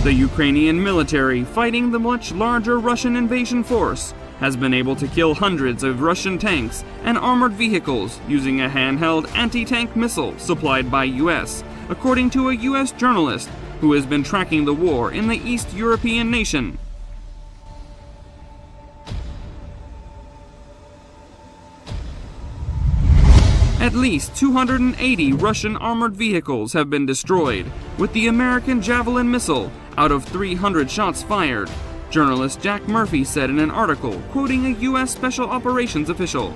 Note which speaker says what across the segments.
Speaker 1: The Ukrainian military, fighting the much larger Russian invasion force, has been able to kill hundreds of Russian tanks and armored vehicles using a handheld anti-tank missile supplied by US, according to a US journalist who has been tracking the war in the East European nation. At least 280 Russian armored vehicles have been destroyed with the American Javelin missile out of 300 shots fired, journalist Jack Murphy said in an article quoting a U.S. Special Operations official.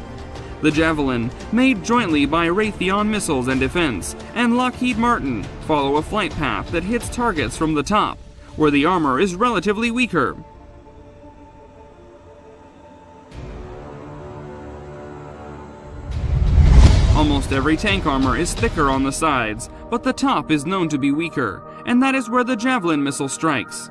Speaker 1: The Javelin, made jointly by Raytheon Missiles and Defence and Lockheed Martin, follow a flight path that hits targets from the top, where the armor is relatively weaker. Almost every tank armor is thicker on the sides, but the top is known to be weaker, and that is where the Javelin missile strikes.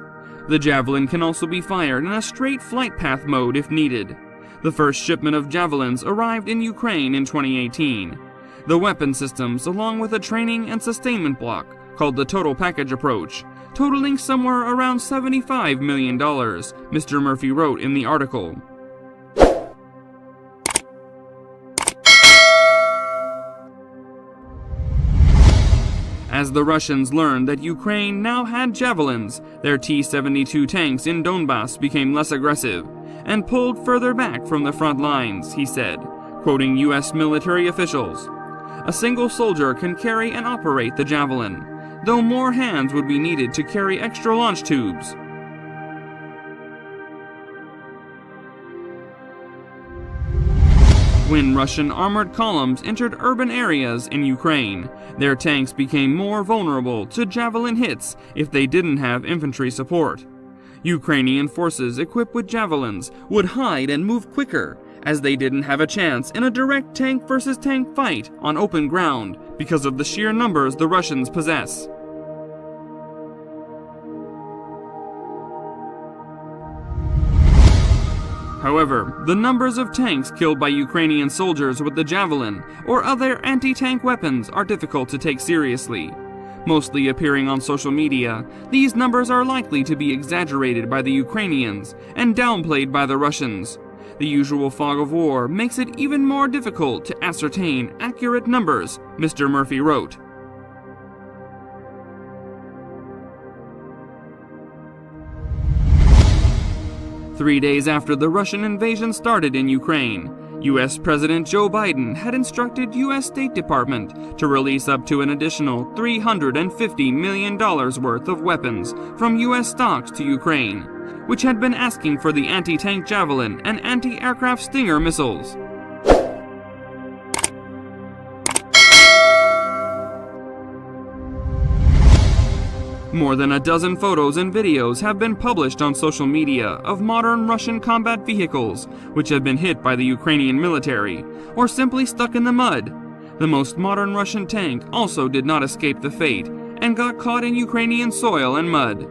Speaker 1: The Javelin can also be fired in a straight flight path mode if needed. The first shipment of Javelins arrived in Ukraine in 2018. The weapon systems, along with a training and sustainment block, called the Total Package Approach, totaling somewhere around $75 million, Mr. Murphy wrote in the article. As the Russians learned that Ukraine now had Javelins, their T-72 tanks in Donbass became less aggressive and pulled further back from the front lines, he said, quoting U.S. military officials. A single soldier can carry and operate the Javelin, though more hands would be needed to carry extra launch tubes. When Russian armored columns entered urban areas in Ukraine, their tanks became more vulnerable to Javelin hits if they didn't have infantry support. Ukrainian forces equipped with Javelins would hide and move quicker, as they didn't have a chance in a direct tank versus tank fight on open ground because of the sheer numbers the Russians possess. However, the numbers of tanks killed by Ukrainian soldiers with the Javelin or other anti-tank weapons are difficult to take seriously. Mostly appearing on social media, these numbers are likely to be exaggerated by the Ukrainians and downplayed by the Russians. The usual fog of war makes it even more difficult to ascertain accurate numbers, Mr. Murphy wrote. Three days after the Russian invasion started in Ukraine, U.S. President Joe Biden had instructed U.S. State Department to release up to an additional $350 million worth of weapons from U.S. stocks to Ukraine, which had been asking for the anti-tank Javelin and anti-aircraft Stinger missiles. More than a dozen photos and videos have been published on social media of modern Russian combat vehicles which have been hit by the Ukrainian military or simply stuck in the mud. The most modern Russian tank also did not escape the fate and got caught in Ukrainian soil and mud.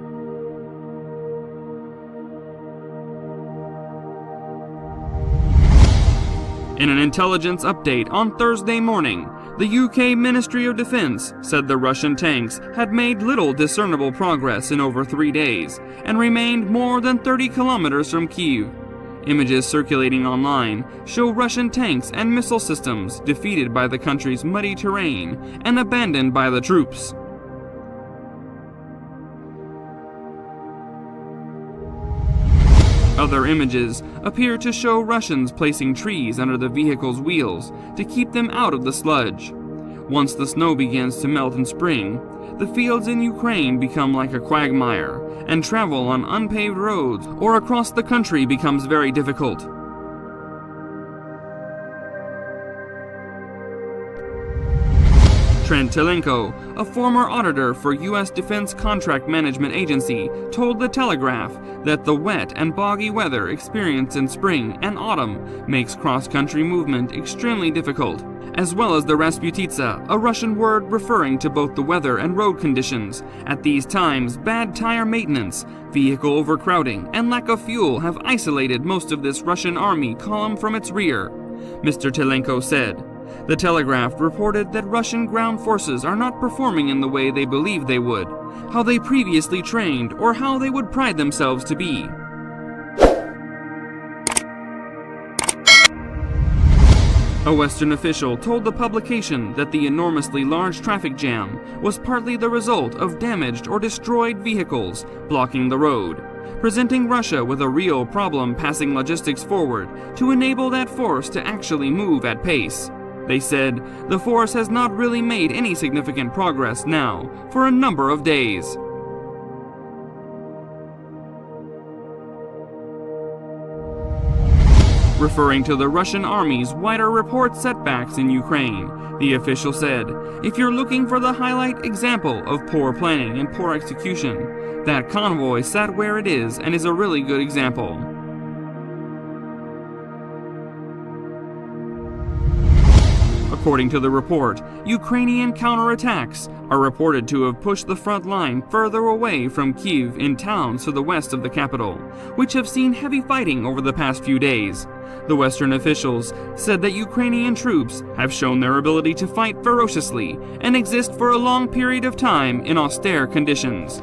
Speaker 1: In an intelligence update on Thursday morning, the UK Ministry of Defence said the Russian tanks had made little discernible progress in over 3 days and remained more than 30 kilometers from Kyiv. Images circulating online show Russian tanks and missile systems defeated by the country's muddy terrain and abandoned by the troops. Other images appear to show Russians placing trees under the vehicle's wheels to keep them out of the sludge. Once the snow begins to melt in spring, the fields in Ukraine become like a quagmire, and travel on unpaved roads or across the country becomes very difficult. Trent Telenko, a former auditor for U.S. Defense Contract Management Agency, told The Telegraph that the wet and boggy weather experienced in spring and autumn makes cross-country movement extremely difficult, as well as the Rasputitsa, a Russian word referring to both the weather and road conditions. At these times, bad tire maintenance, vehicle overcrowding, and lack of fuel have isolated most of this Russian army column from its rear, Mr. Telenko said. The Telegraph reported that Russian ground forces are not performing in the way they believed they would, how they previously trained, or how they would pride themselves to be. A Western official told the publication that the enormously large traffic jam was partly the result of damaged or destroyed vehicles blocking the road, presenting Russia with a real problem passing logistics forward to enable that force to actually move at pace. They said the force has not really made any significant progress now for a number of days. Referring to the Russian army's wider report setbacks in Ukraine, the official said, "If you're looking for the highlight example of poor planning and poor execution, that convoy sat where it is and is a really good example." According to the report, Ukrainian counterattacks are reported to have pushed the front line further away from Kyiv in towns to the west of the capital, which have seen heavy fighting over the past few days. The Western officials said that Ukrainian troops have shown their ability to fight ferociously and exist for a long period of time in austere conditions.